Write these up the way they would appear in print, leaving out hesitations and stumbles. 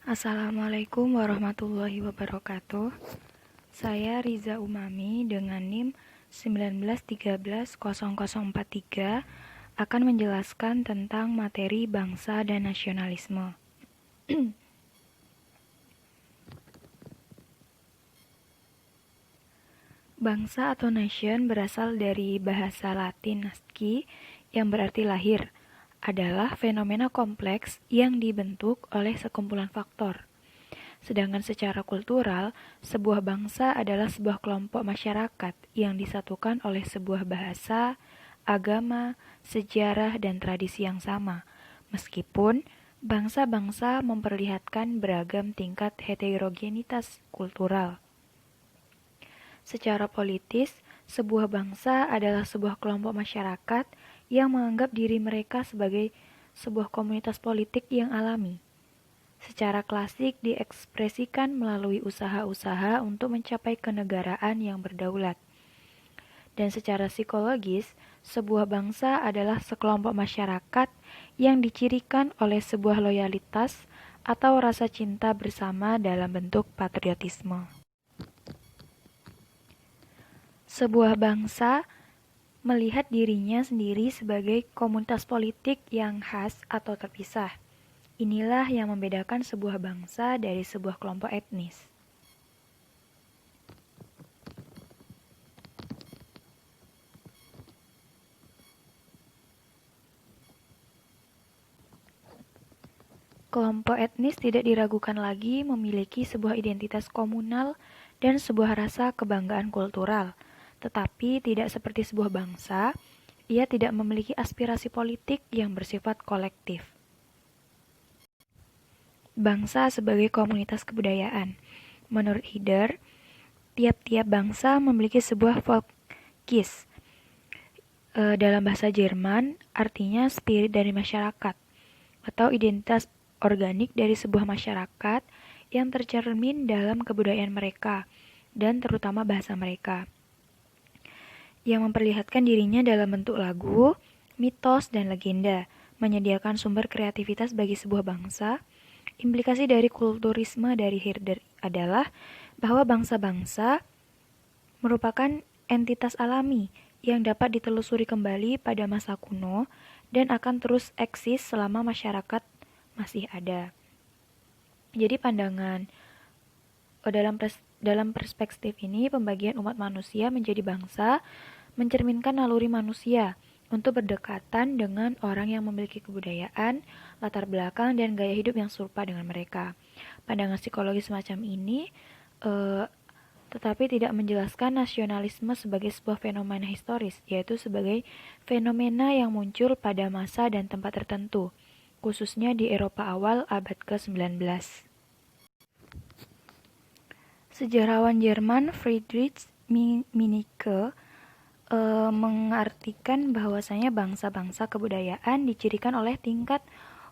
Assalamualaikum warahmatullahi wabarakatuh. Saya Riza Umami dengan NIM 19130043 akan menjelaskan tentang materi bangsa dan nasionalisme. Bangsa atau nation berasal dari bahasa Latin nasci yang berarti lahir, adalah fenomena kompleks yang dibentuk oleh sekumpulan faktor. Sedangkan secara kultural, sebuah bangsa adalah sebuah kelompok masyarakat yang disatukan oleh sebuah bahasa, agama, sejarah, dan tradisi yang sama. Meskipun bangsa-bangsa memperlihatkan beragam tingkat heterogenitas kultural. Secara politis, sebuah bangsa adalah sebuah kelompok masyarakat yang menganggap diri mereka sebagai sebuah komunitas politik yang alami. Secara klasik diekspresikan melalui usaha-usaha untuk mencapai kenegaraan yang berdaulat. Dan secara psikologis, sebuah bangsa adalah sekelompok masyarakat yang dicirikan oleh sebuah loyalitas atau rasa cinta bersama dalam bentuk patriotisme. Sebuah bangsa melihat dirinya sendiri sebagai komunitas politik yang khas atau terpisah. Inilah yang membedakan sebuah bangsa dari sebuah kelompok etnis. Kelompok etnis tidak diragukan lagi memiliki sebuah identitas komunal dan sebuah rasa kebanggaan kultural. Tetapi tidak seperti sebuah bangsa, ia tidak memiliki aspirasi politik yang bersifat kolektif. Bangsa sebagai komunitas kebudayaan. Menurut Hider, tiap-tiap bangsa memiliki sebuah Volkes. Dalam bahasa Jerman, artinya spirit dari masyarakat, atau identitas organik dari sebuah masyarakat yang tercermin dalam kebudayaan mereka, dan terutama bahasa mereka, yang memperlihatkan dirinya dalam bentuk lagu, mitos, dan legenda, menyediakan sumber kreativitas bagi sebuah bangsa. Implikasi dari kulturisme dari Herder adalah bahwa bangsa-bangsa merupakan entitas alami yang dapat ditelusuri kembali pada masa kuno dan akan terus eksis selama masyarakat masih ada. Jadi pandangan dalam perspektif ini, pembagian umat manusia menjadi bangsa mencerminkan naluri manusia untuk berdekatan dengan orang yang memiliki kebudayaan, latar belakang, dan gaya hidup yang serupa dengan mereka. Pandangan psikologis semacam ini tetapi tidak menjelaskan nasionalisme sebagai sebuah fenomena historis, yaitu sebagai fenomena yang muncul pada masa dan tempat tertentu, khususnya di Eropa awal abad ke-19. Sejarawan Jerman Friedrich Meinecke mengartikan bahwasanya bangsa-bangsa kebudayaan dicirikan oleh tingkat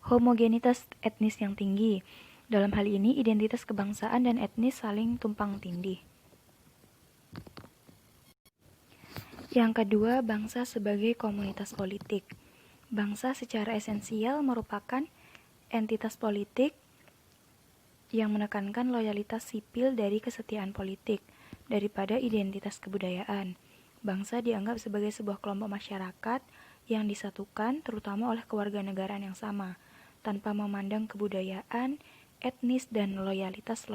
homogenitas etnis yang tinggi. Dalam hal ini, identitas kebangsaan dan etnis saling tumpang tindih. Yang kedua, bangsa sebagai komunitas politik. Bangsa secara esensial merupakan entitas politik yang menekankan loyalitas sipil dari kesetiaan politik daripada identitas kebudayaan. Bangsa dianggap sebagai sebuah kelompok masyarakat yang disatukan terutama oleh kewarganegaraan yang sama, tanpa memandang kebudayaan, etnis, dan loyalitas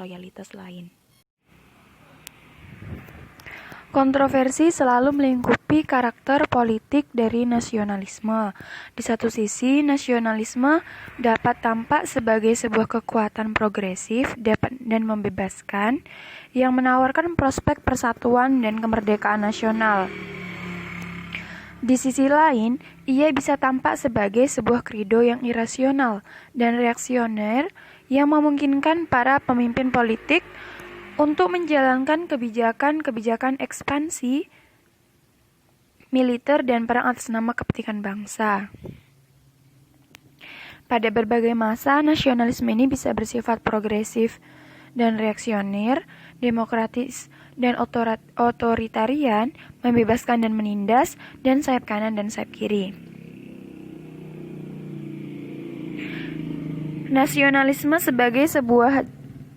lain. Kontroversi selalu melingkupi karakter politik dari nasionalisme. Di satu sisi, nasionalisme dapat tampak sebagai sebuah kekuatan progresif dan membebaskan yang menawarkan prospek persatuan dan kemerdekaan nasional. Di sisi lain, ia bisa tampak sebagai sebuah kredo yang irasional dan reaksioner yang memungkinkan para pemimpin politik untuk menjalankan kebijakan ekspansi militer dan perang atas nama kepentingan bangsa. Pada berbagai masa, nasionalisme ini bisa bersifat progresif dan reaksioner, demokratis dan otoritarian, membebaskan dan menindas, dan sayap kanan dan sayap kiri. Nasionalisme sebagai sebuah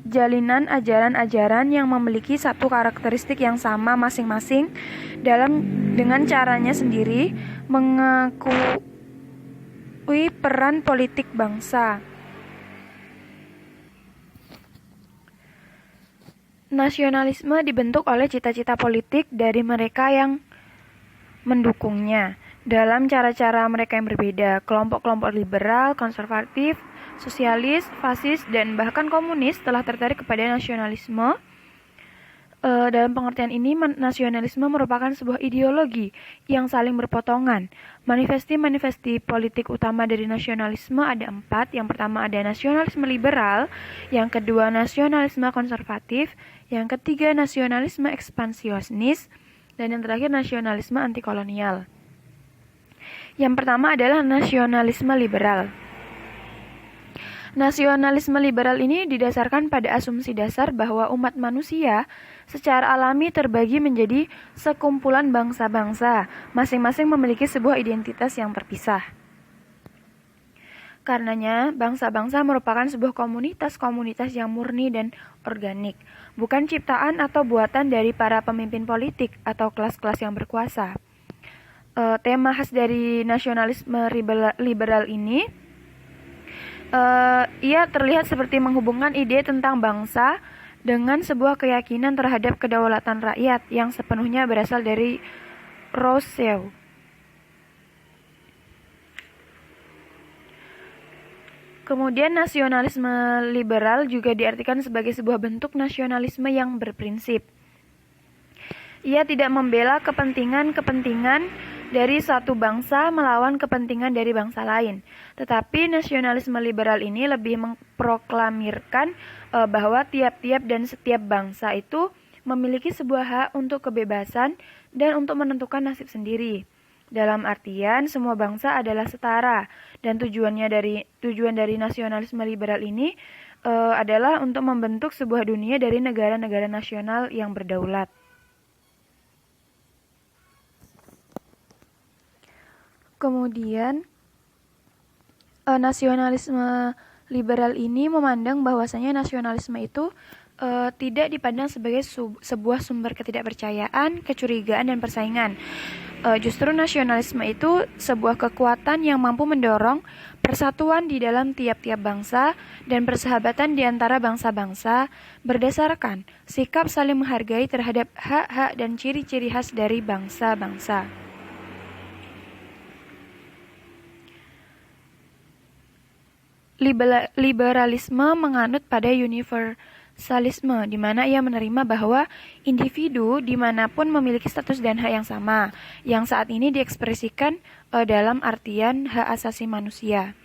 jalinan ajaran-ajaran yang memiliki satu karakteristik yang sama masing-masing dengan caranya sendiri mengakui peran politik bangsa. Nasionalisme dibentuk oleh cita-cita politik dari mereka yang mendukungnya dalam cara-cara mereka yang berbeda. Kelompok-kelompok liberal, konservatif, sosialis, fasis, dan bahkan komunis telah tertarik kepada nasionalisme. Dalam pengertian ini, nasionalisme merupakan sebuah ideologi yang saling berpotongan. Manifesti politik utama dari nasionalisme ada 4. Yang pertama ada nasionalisme liberal, yang kedua nasionalisme konservatif, yang ketiga nasionalisme ekspansionis, dan yang terakhir nasionalisme antikolonial. Yang pertama adalah nasionalisme liberal. Nasionalisme liberal ini didasarkan pada asumsi dasar bahwa umat manusia secara alami terbagi menjadi sekumpulan bangsa-bangsa, masing-masing memiliki sebuah identitas yang terpisah. Karenanya, bangsa-bangsa merupakan sebuah komunitas-komunitas yang murni dan organik, bukan ciptaan atau buatan dari para pemimpin politik atau kelas-kelas yang berkuasa. Tema khas dari nasionalisme liberal ini ia terlihat seperti menghubungkan ide tentang bangsa dengan sebuah keyakinan terhadap kedaulatan rakyat yang sepenuhnya berasal dari Rousseau. Kemudian nasionalisme liberal juga diartikan sebagai sebuah bentuk nasionalisme yang berprinsip. Ia tidak membela kepentingan dari satu bangsa melawan kepentingan dari bangsa lain. Tetapi nasionalisme liberal ini lebih memproklamirkan bahwa tiap-tiap dan setiap bangsa itu memiliki sebuah hak untuk kebebasan dan untuk menentukan nasib sendiri. Dalam artian semua bangsa adalah setara, dan tujuan dari nasionalisme liberal ini adalah untuk membentuk sebuah dunia dari negara-negara nasional yang berdaulat. Kemudian nasionalisme liberal ini memandang bahwasanya nasionalisme itu tidak dipandang sebagai sebuah sumber ketidakpercayaan, kecurigaan, dan persaingan. Justru nasionalisme itu sebuah kekuatan yang mampu mendorong persatuan di dalam tiap-tiap bangsa dan persahabatan di antara bangsa-bangsa berdasarkan sikap saling menghargai terhadap hak-hak dan ciri-ciri khas dari bangsa-bangsa. Liberalisme menganut pada universalisme, di mana ia menerima bahwa individu dimanapun memiliki status dan hak yang sama, yang saat ini diekspresikan dalam artian hak asasi manusia.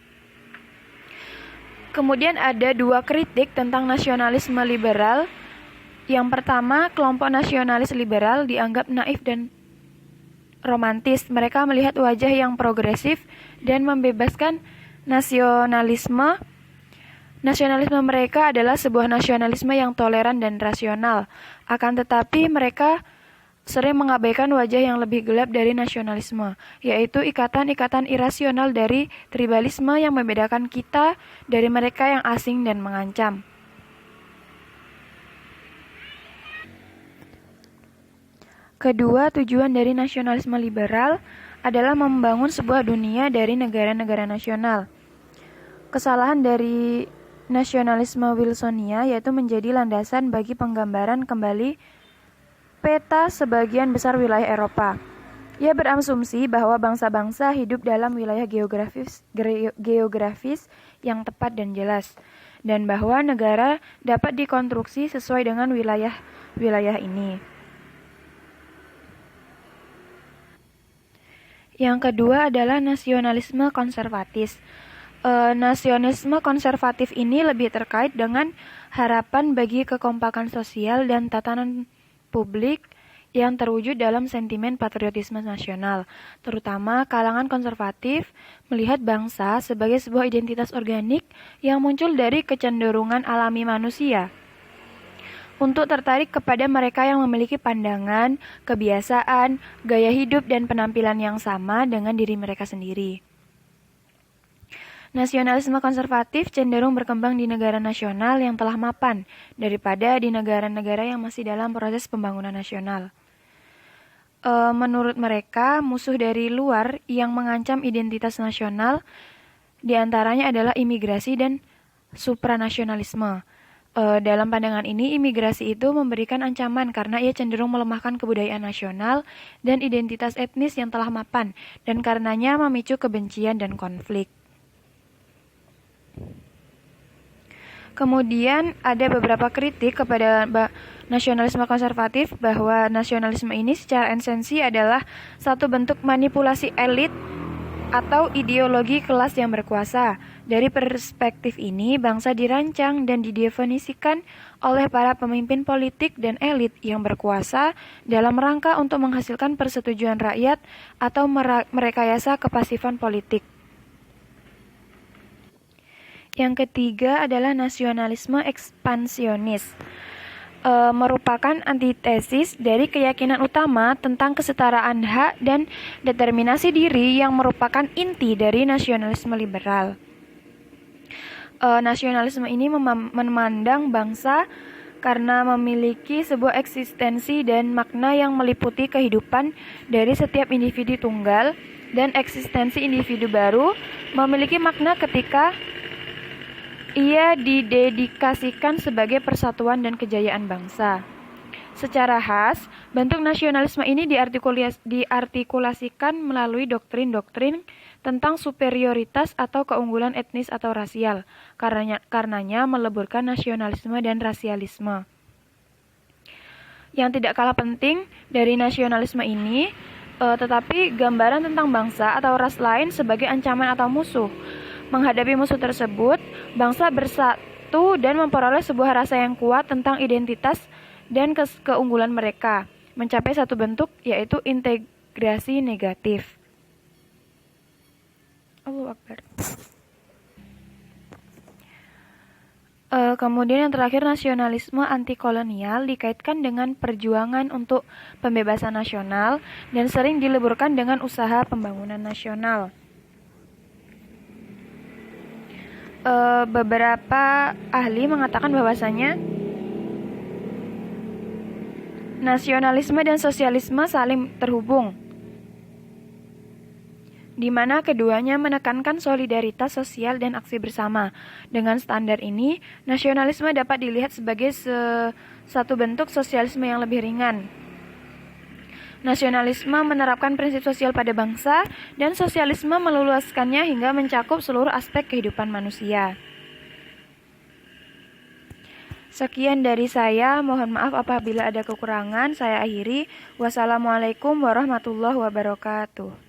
Kemudian ada 2 kritik tentang nasionalisme liberal. Yang pertama, kelompok nasionalis liberal dianggap naif dan romantis. Mereka melihat wajah yang progresif dan membebaskan nasionalisme mereka adalah sebuah nasionalisme yang toleran dan rasional. Akan tetapi mereka sering mengabaikan wajah yang lebih gelap dari nasionalisme, yaitu ikatan-ikatan irasional dari tribalisme yang membedakan kita dari mereka yang asing dan mengancam. Kedua, tujuan dari nasionalisme liberal adalah membangun sebuah dunia dari negara-negara nasional. Kesalahan dari nasionalisme Wilsonia yaitu menjadi landasan bagi penggambaran kembali peta sebagian besar wilayah Eropa. Ia berasumsi bahwa bangsa-bangsa hidup dalam wilayah geografis yang tepat dan jelas, dan bahwa negara dapat dikonstruksi sesuai dengan wilayah ini. Yang kedua adalah nasionalisme konservatis. Nasionalisme konservatif ini lebih terkait dengan harapan bagi kekompakan sosial dan tatanan publik yang terwujud dalam sentimen patriotisme nasional, terutama kalangan konservatif melihat bangsa sebagai sebuah identitas organik yang muncul dari kecenderungan alami manusia untuk tertarik kepada mereka yang memiliki pandangan, kebiasaan, gaya hidup, dan penampilan yang sama dengan diri mereka sendiri. Nasionalisme konservatif cenderung berkembang di negara nasional yang telah mapan daripada di negara-negara yang masih dalam proses pembangunan nasional. Menurut mereka, musuh dari luar yang mengancam identitas nasional diantaranya adalah imigrasi dan supranasionalisme. Dalam pandangan ini, imigrasi itu memberikan ancaman karena ia cenderung melemahkan kebudayaan nasional dan identitas etnis yang telah mapan, dan karenanya memicu kebencian dan konflik. Kemudian ada beberapa kritik kepada nasionalisme konservatif bahwa nasionalisme ini secara esensi adalah satu bentuk manipulasi elit atau ideologi kelas yang berkuasa. Dari perspektif ini, bangsa dirancang dan didefinisikan oleh para pemimpin politik dan elit yang berkuasa dalam rangka untuk menghasilkan persetujuan rakyat atau merekayasa kepasifan politik. Yang ketiga adalah nasionalisme ekspansionis, merupakan antitesis dari keyakinan utama tentang kesetaraan hak dan determinasi diri yang merupakan inti dari nasionalisme liberal. Nasionalisme ini memandang bangsa karena memiliki sebuah eksistensi dan makna yang meliputi kehidupan dari setiap individu tunggal, dan eksistensi individu baru memiliki makna ketika ia didedikasikan sebagai persatuan dan kejayaan bangsa. Secara khas, bentuk nasionalisme ini diartikulasikan melalui doktrin-doktrin tentang superioritas atau keunggulan etnis atau rasial, karenanya meleburkan nasionalisme dan rasialisme. Yang tidak kalah penting dari nasionalisme ini, tetapi gambaran tentang bangsa atau ras lain sebagai ancaman atau musuh. Menghadapi musuh tersebut, bangsa bersatu dan memperoleh sebuah rasa yang kuat tentang identitas dan keunggulan mereka, mencapai satu bentuk, yaitu integrasi negatif. Allahu Akbar. Kemudian yang terakhir, nasionalisme antikolonial dikaitkan dengan perjuangan untuk pembebasan nasional dan sering dileburkan dengan usaha pembangunan nasional. Beberapa ahli mengatakan bahwasanya nasionalisme dan sosialisme saling terhubung, di mana keduanya menekankan solidaritas sosial dan aksi bersama. Dengan standar ini, nasionalisme dapat dilihat sebagai satu bentuk sosialisme yang lebih ringan. Nasionalisme menerapkan prinsip sosial pada bangsa, dan sosialisme meluaskannya hingga mencakup seluruh aspek kehidupan manusia. Sekian dari saya, mohon maaf apabila ada kekurangan. Saya akhiri. Wassalamualaikum warahmatullahi wabarakatuh.